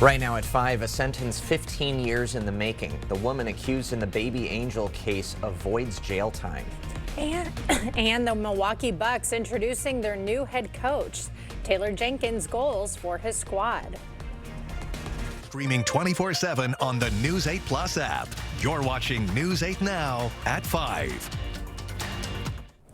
Right now at 5, a sentence 15 years in the making. The woman accused in the Baby Angel case avoids jail time. And the Milwaukee Bucks introducing their new head coach. Taylor Jenkins' goals for his squad. Streaming 24/7 on the News 8 Plus app. You're watching News 8 Now at 5.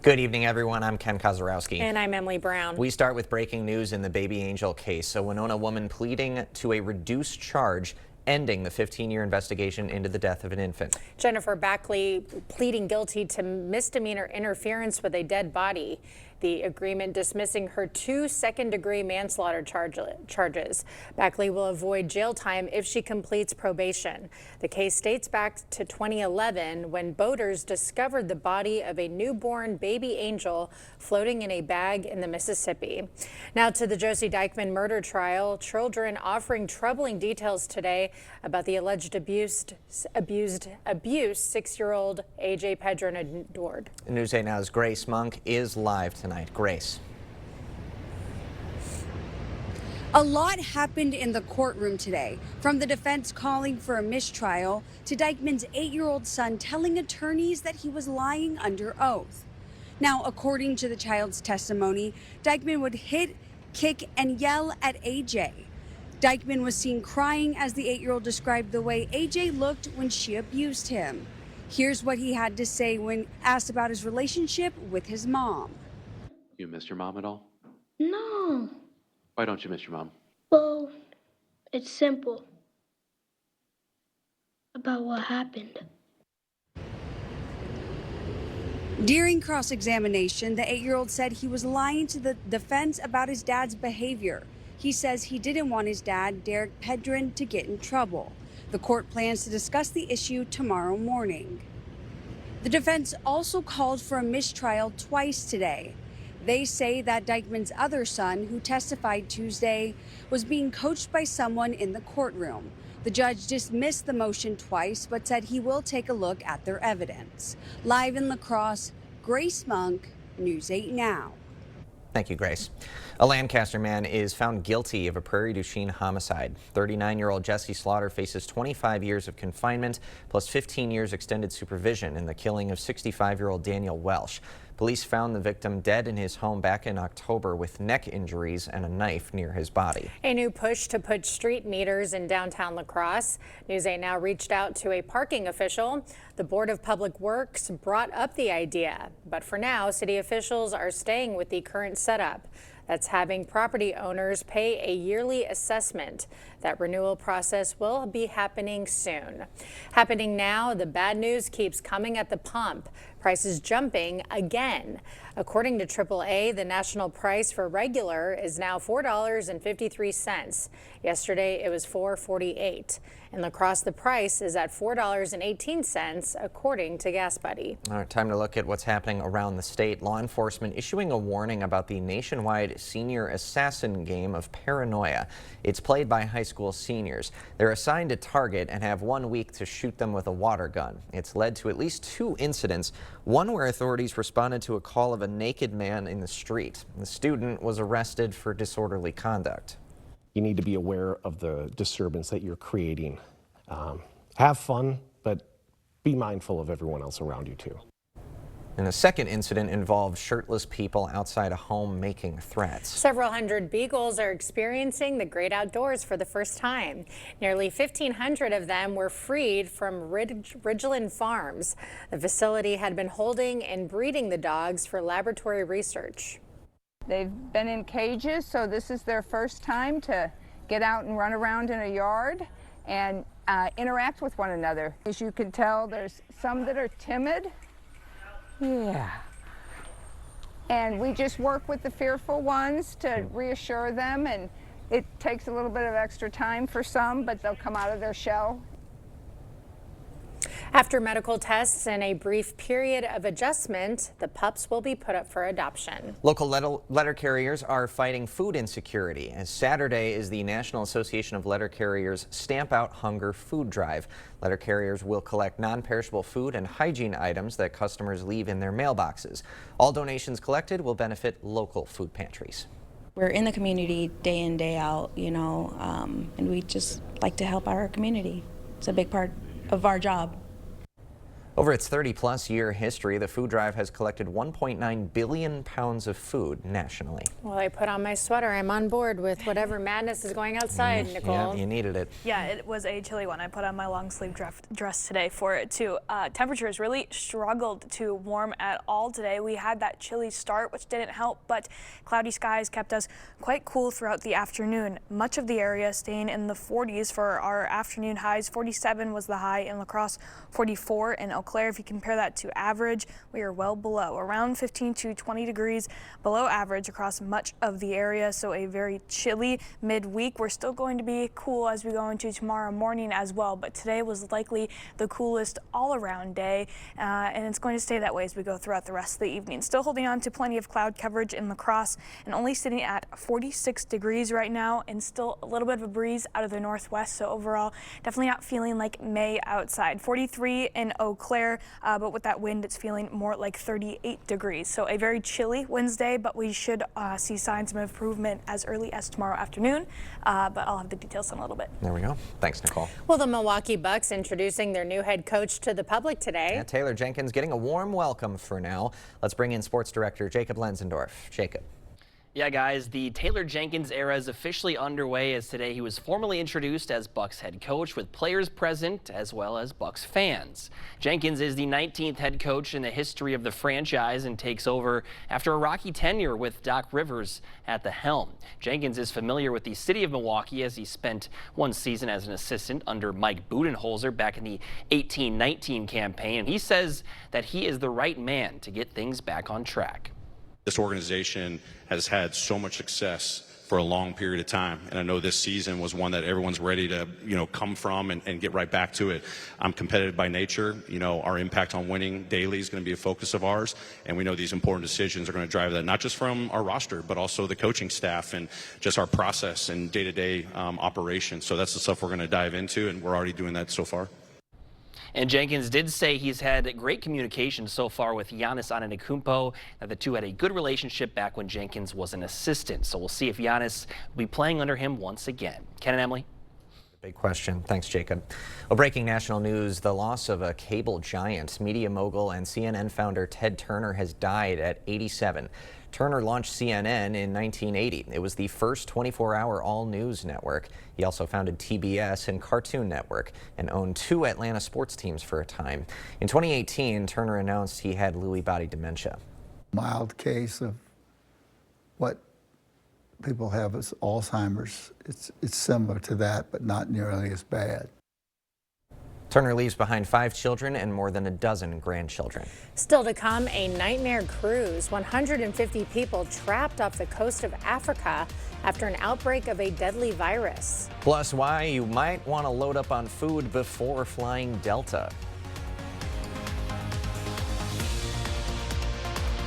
Good evening, everyone. I'm Ken Kozarowski. And I'm Emily Brown. We start with breaking news in the Baby Angel case. A Winona woman pleading to a reduced charge, ending the 15-year investigation into the death of an infant. Jennifer Backley pleading guilty to misdemeanor interference with a dead body. The agreement dismissing her 2 second-degree manslaughter charges. Backley will avoid jail time if she completes probation. The case dates back to 2011 when boaters discovered the body of a newborn baby angel floating in a bag in the Mississippi. Now to the Josie Dykeman murder trial. Children offering troubling details today about the alleged abuse 6-year-old AJ Pedron endured. News 8 Now's Grace Monk is live tonight. Grace. A lot happened in the courtroom today, from the defense calling for a mistrial to Dykeman's 8-year-old son telling attorneys that he was lying under oath. Now, according to the child's testimony, Dykeman would hit, kick, and yell at AJ. Dykeman was seen crying as the 8-year-old described the way AJ looked when she abused him. Here's what he had to say when asked about his relationship with his mom. You miss your mom at all? No. Why don't you miss your mom? Well, it's simple. About what happened. During cross-examination, the 8-year-old said he was lying to the defense about his dad's behavior. He says he didn't want his dad, Derek Pedron, to get in trouble. The court plans to discuss the issue tomorrow morning. The defense also called for a mistrial twice today. They say that Dykeman's other son, who testified Tuesday, was being coached by someone in the courtroom. The judge dismissed the motion twice, but said he will take a look at their evidence. Live in La Crosse, Grace Monk, News 8 Now. Thank you, Grace. A Lancaster man is found guilty of a Prairie du Chien homicide. 39-year-old Jesse Slaughter faces 25 years of confinement plus 15 years extended supervision in the killing of 65-year-old Daniel Welsh. Police found the victim dead in his home back in October with neck injuries and a knife near his body. A new push to put street meters in downtown La Crosse. News 8 Now reached out to a parking official. The Board of Public Works brought up the idea, but for now, city officials are staying with the current setup. That's having property owners pay a yearly assessment. That renewal process will be happening soon. Happening now, the bad news keeps coming at the pump. Prices jumping again. According to AAA, the national price for regular is now $4.53. Yesterday, it was $4.48. In La Crosse, the price is at $4.18, according to Gas Buddy. All right, time to look at what's happening around the state. Law enforcement issuing a warning about the nationwide senior assassin game of Paranoia. It's played by high school seniors. They're assigned a target and have 1 week to shoot them with a water gun. It's led to at least 2 incidents, one where authorities responded to a call of a naked man in the street. The student was arrested for disorderly conduct. You need to be aware of the disturbance that you're creating. Have fun, but be mindful of everyone else around you too. And a second incident involved shirtless people outside a home making threats. Several hundred beagles are experiencing the great outdoors for the first time. Nearly 1,500 of them were freed from Ridgeland Farms. The facility had been holding and breeding the dogs for laboratory research. They've been in cages, so this is their first time to get out and run around in a yard and interact with one another. As you can tell, there's some that are timid. Yeah. And we just work with the fearful ones to reassure them, and it takes a little bit of extra time for some, but they'll come out of their shell. After medical tests and a brief period of adjustment, the pups will be put up for adoption. Local letter carriers are fighting food insecurity, as Saturday is the National Association of Letter Carriers Stamp Out Hunger food drive. Letter carriers will collect non-perishable food and hygiene items that customers leave in their mailboxes. All donations collected will benefit local food pantries. We're in the community day in, day out, and we just like to help our community. It's a big part of our job. Over its 30-plus year history, the food drive has collected 1.9 billion pounds of food nationally. Well, I put on my sweater. I'm on board with whatever madness is going outside, Nicole. Yeah, you needed it. Yeah, it was a chilly one. I put on my long sleeve dress today for it too. Temperatures really struggled to warm at all today. We had that chilly start, which didn't help, but cloudy skies kept us quite cool throughout the afternoon. Much of the area staying in the 40s for our afternoon highs. 47 was the high in La Crosse, 44 in Eau Claire. If you compare that to average, we are well below, around 15 to 20 degrees below average across much of the area. So a very chilly midweek. We're still going to be cool as we go into tomorrow morning as well, but today was likely the coolest all around day, and it's going to stay that way as we go throughout the rest of the evening. Still holding on to plenty of cloud coverage in La Crosse and only sitting at 46 degrees right now, and still a little bit of a breeze out of the northwest. So overall, definitely not feeling like May outside. 43 in Eau Claire, but with that wind, it's feeling more like 38 degrees. So a very chilly Wednesday, but we should see signs of improvement as early as tomorrow afternoon. But I'll have the details in a little bit. There we go. Thanks, Nicole. Well, the Milwaukee Bucks introducing their new head coach to the public today. Yeah, Taylor Jenkins getting a warm welcome for now. Let's bring in sports director Jacob Lenzendorf. Jacob. Yeah, guys, the Taylor Jenkins era is officially underway as today he was formally introduced as Bucks head coach with players present as well as Bucks fans. Jenkins is the 19th head coach in the history of the franchise and takes over after a rocky tenure with Doc Rivers at the helm. Jenkins is familiar with the city of Milwaukee as he spent one season as an assistant under Mike Budenholzer back in the 18-19 campaign, and he says that he is the right man to get things back on track. This organization has had so much success for a long period of time, and I know this season was one that everyone's ready to, come from and get right back to it. I'm competitive by nature. Our impact on winning daily is going to be a focus of ours, and we know these important decisions are going to drive that, not just from our roster, but also the coaching staff and just our process and day-to-day operations. So that's the stuff we're going to dive into, and we're already doing that so far. And Jenkins did say he's had great communication so far with Giannis Antetokounmpo, that the two had a good relationship back when Jenkins was an assistant. So we'll see if Giannis will be playing under him once again. Ken and Emily. Big question. Thanks, Jacob. Well, breaking national news, the loss of a cable giant. Media mogul and CNN founder Ted Turner has died at 87. Turner launched CNN in 1980. It was the first 24-hour all-news network. He also founded TBS and Cartoon Network and owned 2 Atlanta sports teams for a time. In 2018, Turner announced he had Lewy body dementia. Mild case of what people have as Alzheimer's. It's similar to that, but not nearly as bad. Turner leaves behind 5 children and more than a dozen grandchildren. Still to come, a nightmare cruise. 150 people trapped off the coast of Africa after an outbreak of a deadly virus. Plus, why you might want to load up on food before flying Delta.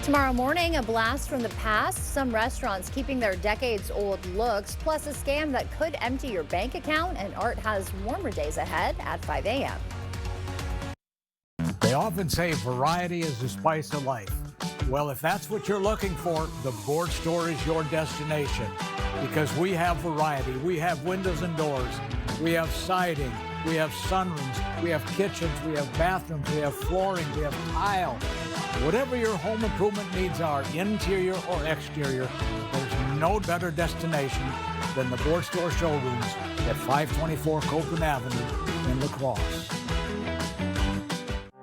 Tomorrow morning, a blast from the past. Some restaurants keeping their decades-old looks, plus a scam that could empty your bank account. And Art has warmer days ahead at 5 a.m. They often say variety is the spice of life. Well, if that's what you're looking for, the Board Store is your destination. Because we have variety. We have windows and doors. We have siding. We have sunrooms. We have kitchens. We have bathrooms. We have flooring. We have tile. Whatever your home improvement needs are, interior or exterior, there's no better destination than the Board Store showrooms at 524 Copeland Avenue in La Crosse.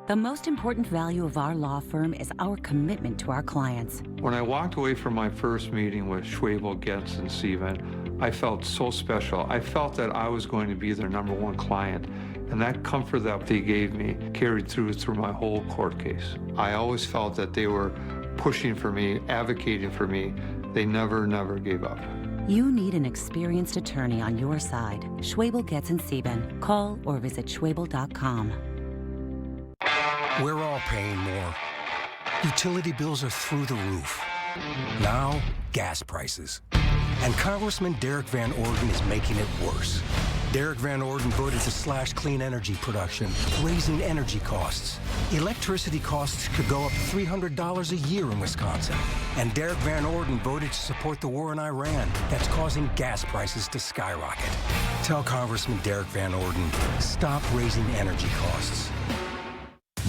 The most important value of our law firm is our commitment to our clients. When I walked away from my first meeting with Schwebel, Getz, and Sieben, I felt so special. I felt that I was going to be their #1 client. And that comfort that they gave me carried through my whole court case. I always felt that they were pushing for me, advocating for me. They never gave up. You need an experienced attorney on your side. Schwebel, Getz, and Sieben. Call or visit schwebel.com. We're all paying more. Utility bills are through the roof. Now, gas prices. And Congressman Derek Van Orden is making it worse. Derek Van Orden voted to slash clean energy production, raising energy costs. Electricity costs could go up $300 a year in Wisconsin. And Derek Van Orden voted to support the war in Iran that's causing gas prices to skyrocket. Tell Congressman Derek Van Orden, stop raising energy costs.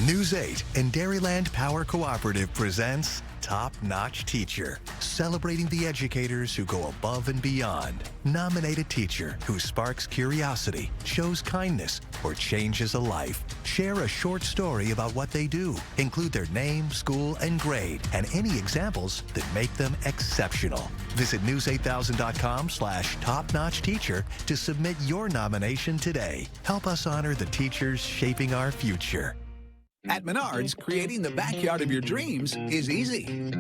News 8 and Dairyland Power Cooperative presents Top Notch Teacher, celebrating the educators who go above and beyond. Nominate a teacher who sparks curiosity, shows kindness, or changes a life. Share a short story about what they do. Include their name, school, and grade, and any examples that make them exceptional. Visit news8000.com/topnotchteacher to submit your nomination today. Help us honor the teachers shaping our future. At Menards, creating the backyard of your dreams is easy.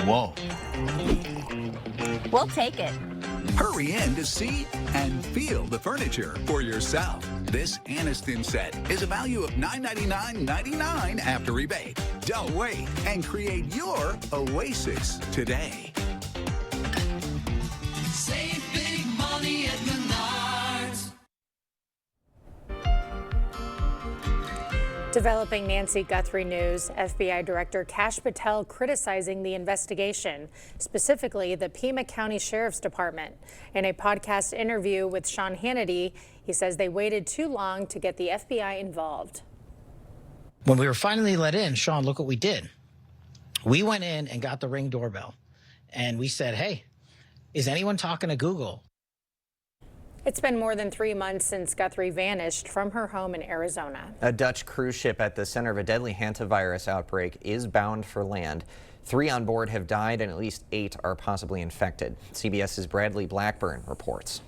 Whoa. We'll take it. Hurry in to see and feel the furniture for yourself. This Aniston set is a value of $999.99 after rebate. Don't wait and create your oasis today. Save big money at Menards. Developing Nancy Guthrie news, FBI Director Kash Patel criticizing the investigation, specifically the Pima County Sheriff's Department. In a podcast interview with Sean Hannity, he says they waited too long to get the FBI involved. When we were finally let in, Sean, look what we did. We went in and got the Ring doorbell, and we said, hey, is anyone talking to Google? It's been more than 3 months since Guthrie vanished from her home in Arizona. A Dutch cruise ship at the center of a deadly hantavirus outbreak is bound for land. 3 on board have died and at least 8 are possibly infected. CBS's Bradley Blackburn reports.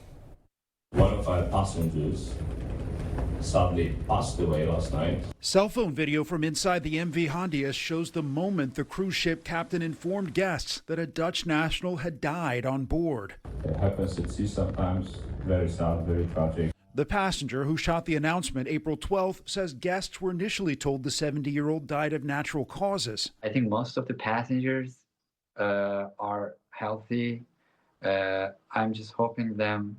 One of our passengers sadly passed away last night. Cell phone video from inside the MV Hondius shows the moment the cruise ship captain informed guests that a Dutch national had died on board. It happens at sea sometimes. Very sad, very tragic. The passenger who shot the announcement April 12th says guests were initially told the 70-year-old died of natural causes. I think most of the passengers are healthy. I'm just hoping them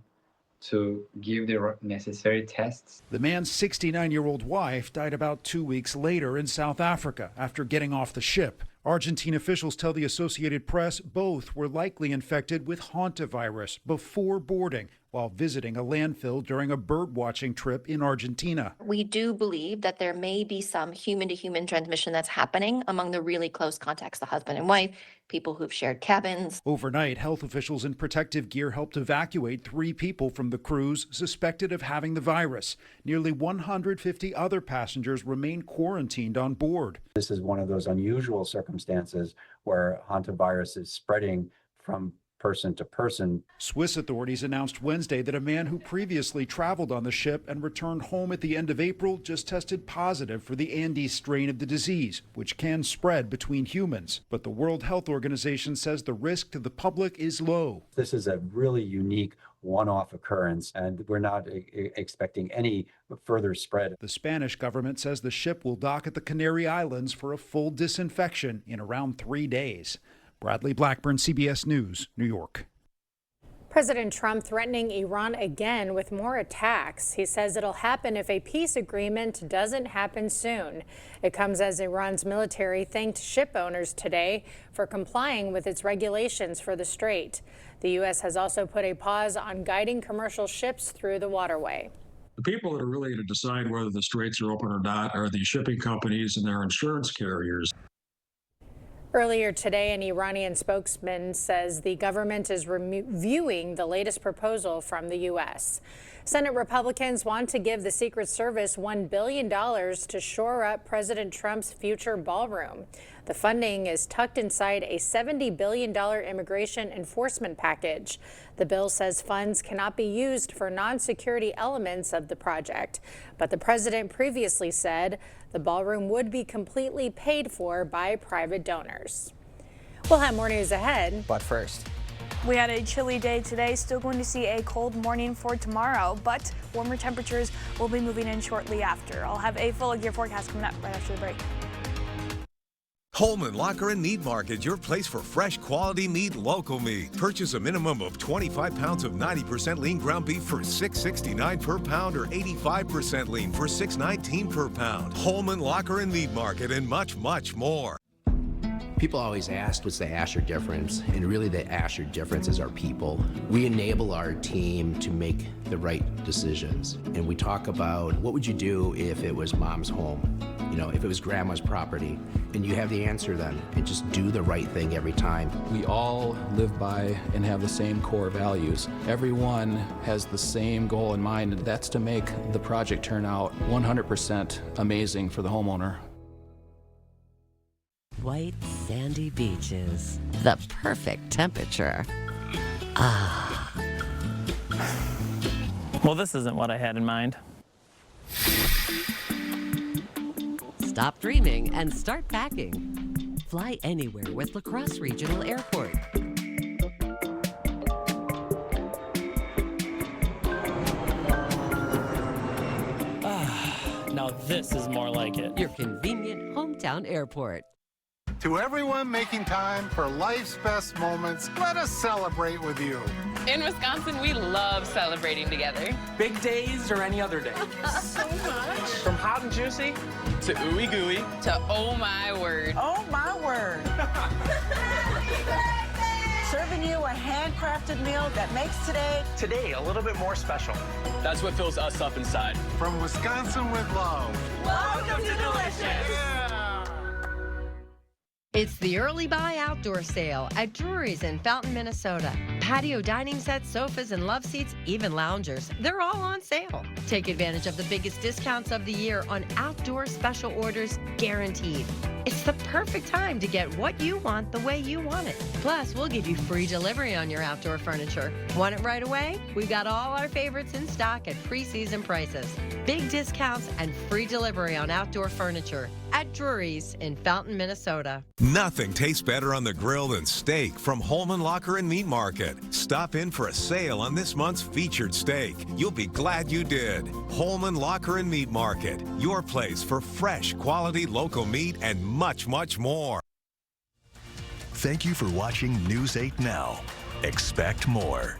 to give the necessary tests. The man's 69-year-old wife died about 2 weeks later in South Africa after getting off the ship. Argentine officials tell the Associated Press both were likely infected with hantavirus before boarding while visiting a landfill during a bird-watching trip in Argentina. We do believe that there may be some human-to-human transmission that's happening among the really close contacts, the husband and wife, people who've shared cabins. Overnight, health officials in protective gear helped evacuate 3 people from the cruise suspected of having the virus. Nearly 150 other passengers remain quarantined on board. This is one of those unusual circumstances where hantavirus is spreading from person to person. Swiss authorities announced Wednesday that a man who previously traveled on the ship and returned home at the end of April just tested positive for the Andes strain of the disease, which can spread between humans. But the World Health Organization says the risk to the public is low. This is a really unique one-off occurrence, and we're not expecting any further spread. The Spanish government says the ship will dock at the Canary Islands for a full disinfection in around 3 days. Bradley Blackburn, CBS News, New York. President Trump threatening Iran again with more attacks. He says it'll happen if a peace agreement doesn't happen soon. It comes as Iran's military thanked ship owners today for complying with its regulations for the strait. The U.S. has also put a pause on guiding commercial ships through the waterway. The people that are really going to decide whether the straits are open or not are the shipping companies and their insurance carriers. Earlier today, an Iranian spokesman says the government is reviewing the latest proposal from the U.S. Senate Republicans want to give the Secret Service $1 billion to shore up President Trump's future ballroom. The funding is tucked inside a $70 billion immigration enforcement package. The bill says funds cannot be used for non-security elements of the project, but the president previously said the ballroom would be completely paid for by private donors. We'll have more news ahead. But first, we had a chilly day today, still going to see a cold morning for tomorrow, but warmer temperatures will be moving in shortly after. I'll have a full year forecast coming up right after the break. Holman Locker and Meat Market, your place for fresh quality meat, local meat. Purchase a minimum of 25 pounds of 90% lean ground beef for $6.69 per pound or 85% lean for $6.19 per pound. Holman Locker and Meat Market and much, much more. People always ask what's the Asher difference, and really the Asher difference is our people. We enable our team to make the right decisions, and we talk about what would you do if it was mom's home, you know, if it was grandma's property, and you have the answer then, and just do the right thing every time. We all live by and have the same core values. Everyone has the same goal in mind, and that's to make the project turn out 100% amazing for the homeowner. White sandy beaches, the perfect temperature. Ah. Well, this isn't what I had in mind. Stop dreaming and start packing. Fly anywhere with La Crosse Regional Airport. Now this is more like it. Your convenient hometown airport. To everyone making time for life's best moments, let us celebrate with you. In Wisconsin, we love celebrating together. Big days or any other day. So much. From hot and juicy to ooey gooey to oh my word. Oh my word. Serving you a handcrafted meal that makes today a little bit more special. That's what fills us up inside. From Wisconsin with love. Welcome to Delicious. Yeah. It's the Early Buy Outdoor Sale at Drury's in Fountain, Minnesota. Patio dining sets, sofas, and love seats, even loungers, they're all on sale. Take advantage of the biggest discounts of the year on outdoor special orders guaranteed. It's the perfect time to get what you want the way you want it. Plus, we'll give you free delivery on your outdoor furniture. Want it right away? We've got all our favorites in stock at pre-season prices. Big discounts and free delivery on outdoor furniture at Drury's in Fountain, Minnesota. Nothing tastes better on the grill than steak from Holman Locker and Meat Market. Stop in for a sale on this month's featured steak. You'll be glad you did. Holman Locker and Meat Market, your place for fresh, quality local meat and much, much more. Thank you for watching News 8 Now. Expect more.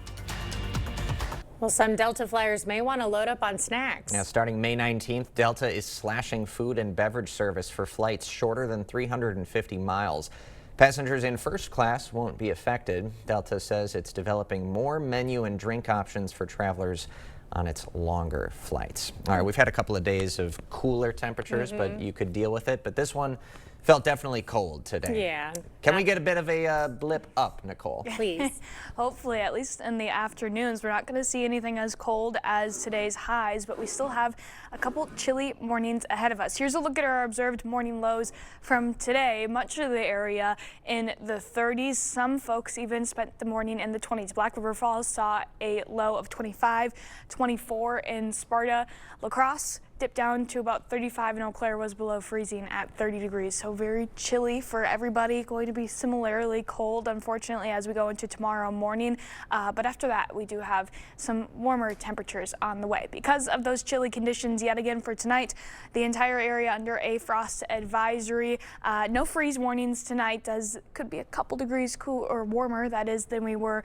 Well, some Delta flyers may want to load up on snacks. Now, starting May 19th, Delta is slashing food and beverage service for flights shorter than 350 miles. Passengers in first class won't be affected. Delta says it's developing more menu and drink options for travelers on its longer flights. All right, we've had a couple of days of cooler temperatures, but you could deal with it. But this one felt definitely cold today. Yeah. Can we get a bit of a blip up, Nicole? Please. Hopefully, at least in the afternoons. We're not going to see anything as cold as today's highs, but we still have a couple chilly mornings ahead of us. Here's a look at our observed morning lows from today. Much of the area in the 30s. Some folks even spent the morning in the 20s. Black River Falls saw a low of 25, 24 in Sparta. La Crosse dipped down to about 35, and Eau Claire was below freezing at 30 degrees. So very chilly for everybody. Going to be similarly cold, unfortunately, as we go into tomorrow morning. But after that, we do have some warmer temperatures on the way. Because of those chilly conditions, yet again for tonight, the entire area under a frost advisory. No freeze warnings tonight, as could be a couple degrees cool or warmer, that is, than we were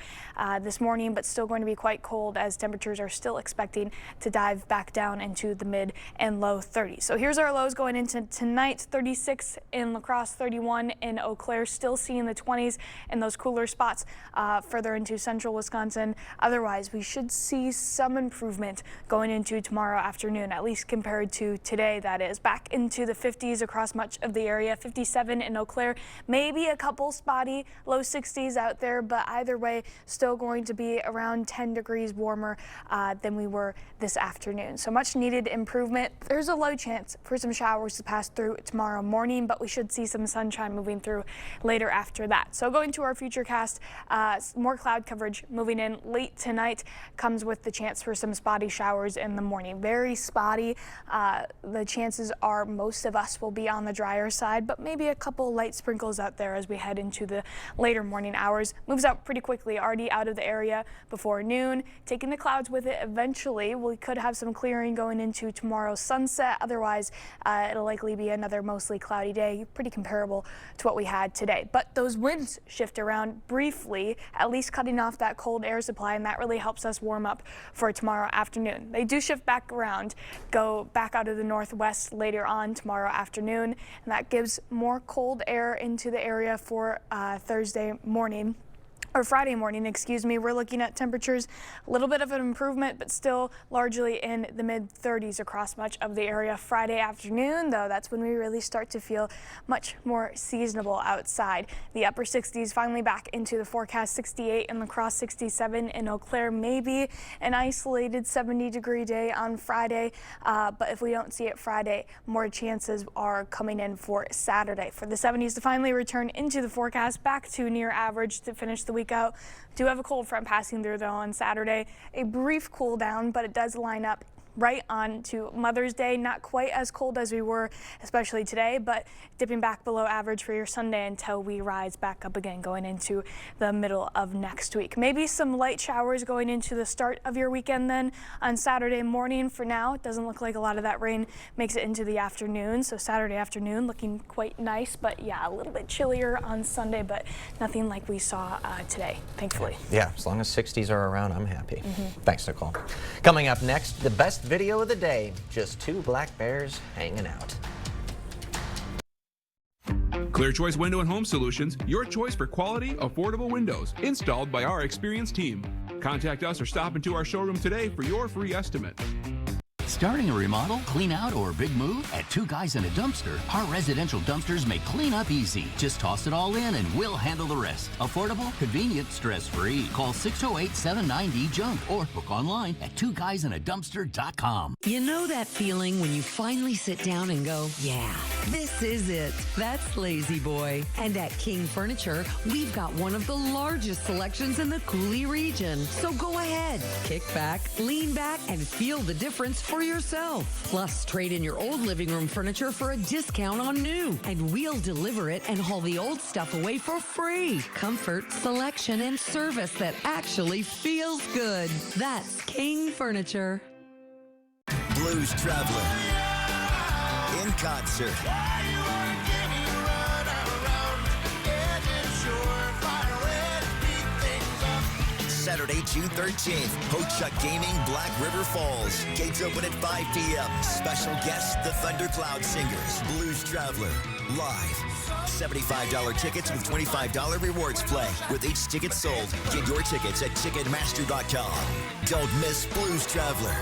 this morning, but still going to be quite cold as temperatures are still expecting to dive back down into the mid and low 30s. So here's our lows going into tonight. 36 in La Crosse, 31 in Eau Claire, still seeing the 20s in those cooler spots further into central Wisconsin. Otherwise, we should see some improvement going into tomorrow afternoon, at least compared to today, that is. Back into the 50s across much of the area. 57 in Eau Claire, maybe a couple spotty low 60s out there, but either way, still going to be around 10 degrees warmer than we were this afternoon. So much needed improvement. There's a low chance for some showers to pass through tomorrow morning, but we should see some sunshine moving through later after that. So going to our futurecast, more cloud coverage moving in late tonight comes with the chance for some spotty showers in the morning. Very spotty. The chances are most of us will be on the drier side, but maybe a couple light sprinkles out there as we head into the later morning hours. Moves out pretty quickly, already out of the area before noon, taking the clouds with it eventually. We could have some clearing going into tomorrow tomorrow's sunset. Otherwise, it'll likely be another mostly cloudy day, pretty comparable to what we had today. But those winds shift around briefly, at least cutting off that cold air supply, and that really helps us warm up for tomorrow afternoon. They do shift back around, go back out of the northwest later on tomorrow afternoon, and that gives more cold air into the area for Thursday morning. Or Friday morning, excuse me. We're looking at temperatures a little bit of an improvement, but still largely in the mid-30s across much of the area. Friday afternoon, though, that's when we really start to feel much more seasonable outside. The upper 60s finally back into the forecast. 68 in La Crosse, 67 in Eau Claire. Maybe an isolated 70-degree day on Friday, but if we don't see it Friday, more chances are coming in for Saturday. For the 70s to finally return into the forecast, back to near average to finish the week out. Do have a cold front passing through though on Saturday. A brief cool down, but it does line up right on to Mother's Day. Not quite as cold as we were, especially today, but dipping back below average for your Sunday until we rise back up again going into the middle of next week. Maybe some light showers going into the start of your weekend then on Saturday morning. For now, it doesn't look like a lot of that rain makes it into the afternoon. So Saturday afternoon looking quite nice, but yeah, a little bit chillier on Sunday, but nothing like we saw today, thankfully. Yeah, as long as 60s are around, I'm happy. Thanks, Nicole. Coming up next, the best video of the day, just two black bears hanging out. Clear Choice Window and Home Solutions, your choice for quality, affordable windows, installed by our experienced team. Contact us or stop into our showroom today for your free estimate. Starting a remodel, clean out, or big move? At Two Guys in a Dumpster, our residential dumpsters make clean up easy. Just toss it all in and we'll handle the rest. Affordable, convenient, stress-free. Call 608-79D-JUNK or book online at twoguysinAdumpster.com. You know that feeling when you finally sit down and go, yeah, this is it. That's Lazy Boy. And at King Furniture, we've got one of the largest selections in the Coulee region. So go ahead, kick back, lean back, and feel the difference for yourself. Plus, trade in your old living room furniture for a discount on new, and we'll deliver it and haul the old stuff away for free. Comfort, selection, and service that actually feels good. That's King Furniture. Blues Traveler in concert. Saturday, June 13th, Ho-Chuk Gaming, Black River Falls. Gates open at 5 p.m. Special guests, the Thundercloud Singers. Blues Traveler, live. $75 tickets with $25 rewards play. With each ticket sold, get your tickets at Ticketmaster.com. Don't miss Blues Traveler.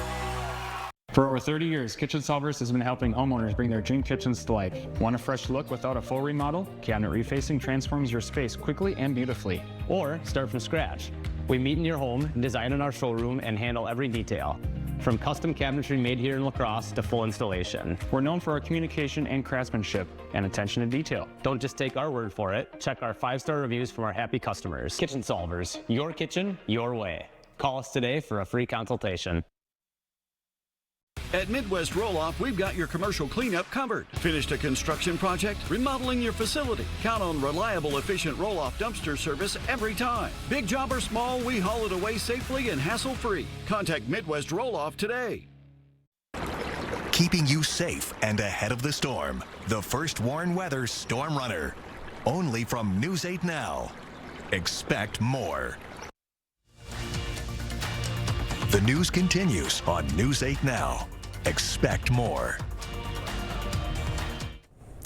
For over 30 years, Kitchen Solvers has been helping homeowners bring their dream kitchens to life. Want a fresh look without a full remodel? Cabinet Refacing transforms your space quickly and beautifully. Or start from scratch. We meet in your home, design in our showroom, and handle every detail. From custom cabinetry made here in La Crosse to full installation. We're known for our communication and craftsmanship and attention to detail. Don't just take our word for it. Check our 5-star reviews from our happy customers. Kitchen Solvers, your kitchen, your way. Call us today for a free consultation. At Midwest Roll-Off, we've got your commercial cleanup covered. Finished a construction project? Remodeling your facility? Count on reliable, efficient roll-off dumpster service every time. Big job or small, we haul it away safely and hassle-free. Contact Midwest Roll-Off today. Keeping you safe and ahead of the storm. The first Warn Weather Storm Runner. Only from News 8 Now. Expect more. The news continues on News 8 Now. Expect more.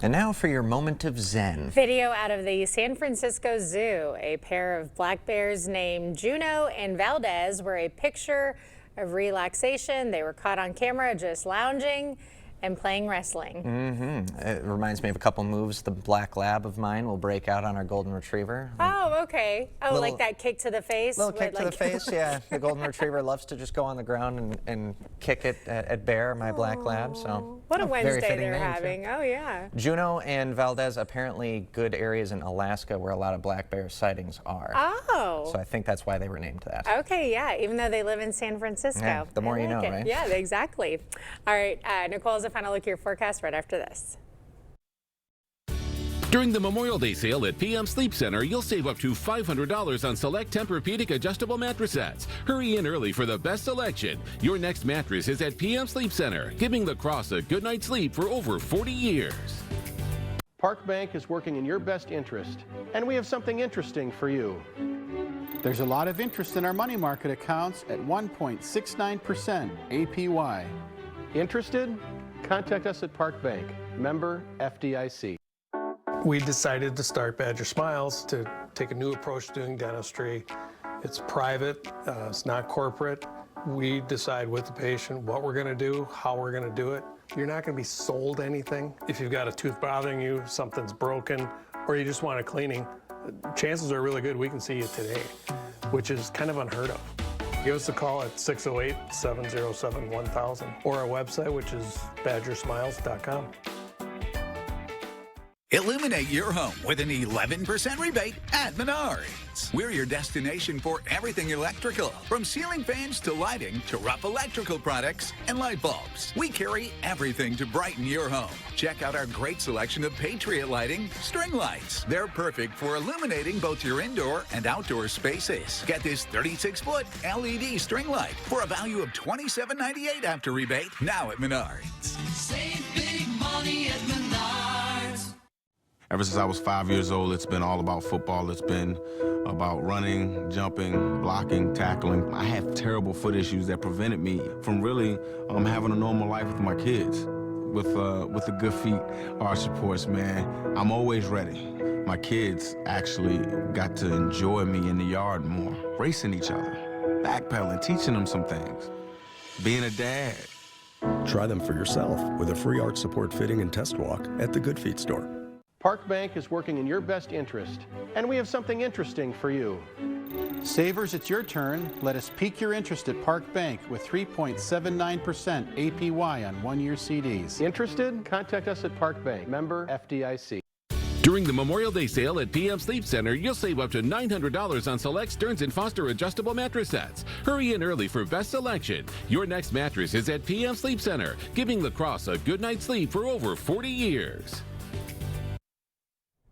And now for your moment of zen. Video out of the San Francisco Zoo. A pair of black bears named Juno and Valdez were a picture of relaxation. They were caught on camera just lounging and playing wrestling. It reminds me of a couple moves the black lab of mine will break out on our golden retriever. Oh, okay. Oh, like that kick to the face? Little kick to the face, yeah. The golden retriever loves to just go on the ground and kick it at Bear, my black lab. So what a Wednesday fitting they're name, having. too. Oh, yeah. Juno and Valdez, apparently good areas in Alaska where a lot of black bear sightings are. Oh. So I think that's why they were named that. Okay, yeah, even though they live in San Francisco. Yeah, the more you know, it. right? Yeah, exactly. All right, Nicole has a final look at your forecast right after this. During the Memorial Day sale at PM Sleep Center, you'll save up to $500 on select Tempur-Pedic adjustable mattress sets. Hurry in early for the best selection. Your next mattress is at PM Sleep Center, giving La Crosse a good night's sleep for over 40 years. Park Bank is working in your best interest, and we have something interesting for you. There's a lot of interest in our money market accounts at 1.69% APY. Interested? Contact us at Park Bank, member FDIC. We decided to start Badger Smiles to take a new approach to doing dentistry. It's private, it's not corporate. We decide with the patient what we're going to do, how we're going to do it. You're not going to be sold anything. If you've got a tooth bothering you, something's broken, or you just want a cleaning, chances are really good we can see you today, which is kind of unheard of. Give us a call at 608-707-1000 or our website, which is badgersmiles.com. Illuminate your home with an 11% rebate at Menards. We're your destination for everything electrical, from ceiling fans to lighting to rough electrical products and light bulbs. We carry everything to brighten your home. Check out our great selection of Patriot lighting string lights. They're perfect for illuminating both your indoor and outdoor spaces. Get this 36-foot LED string light for a value of $27.98 after rebate, now at Menards. Save big money at Menards. Ever since I was 5 years old, it's been all about football. It's been about running, jumping, blocking, tackling. I have terrible foot issues that prevented me from really having a normal life with my kids. With the Good Feet Arch Supports, man, I'm always ready. My kids actually got to enjoy me in the yard more, racing each other, backpedaling, teaching them some things, being a dad. Try them for yourself with a free arch support fitting and test walk at the Good Feet store. Park Bank is working in your best interest, and we have something interesting for you. Savers, it's your turn. Let us pique your interest at Park Bank with 3.79% APY on one-year CDs. Interested? Contact us at Park Bank, member FDIC. During the Memorial Day sale at PM Sleep Center, you'll save up to $900 on select Stearns & Foster adjustable mattress sets. Hurry in early for best selection. Your next mattress is at PM Sleep Center, giving La Crosse a good night's sleep for over 40 years.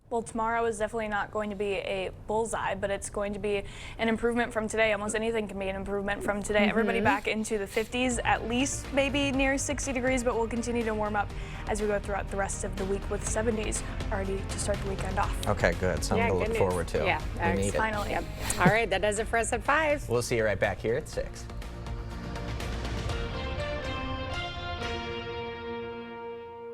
Well, tomorrow is definitely not going to be a bullseye, but it's going to be an improvement from today. Almost anything can be an improvement from today. Everybody back into the 50s, at least maybe near 60 degrees, but we'll continue to warm up as we go throughout the rest of the week with 70s already to start the weekend off. Okay, good. Something to look forward to. Yeah, We need it. Finally. Yep. All right, that does it for us at 5. We'll see you right back here at 6.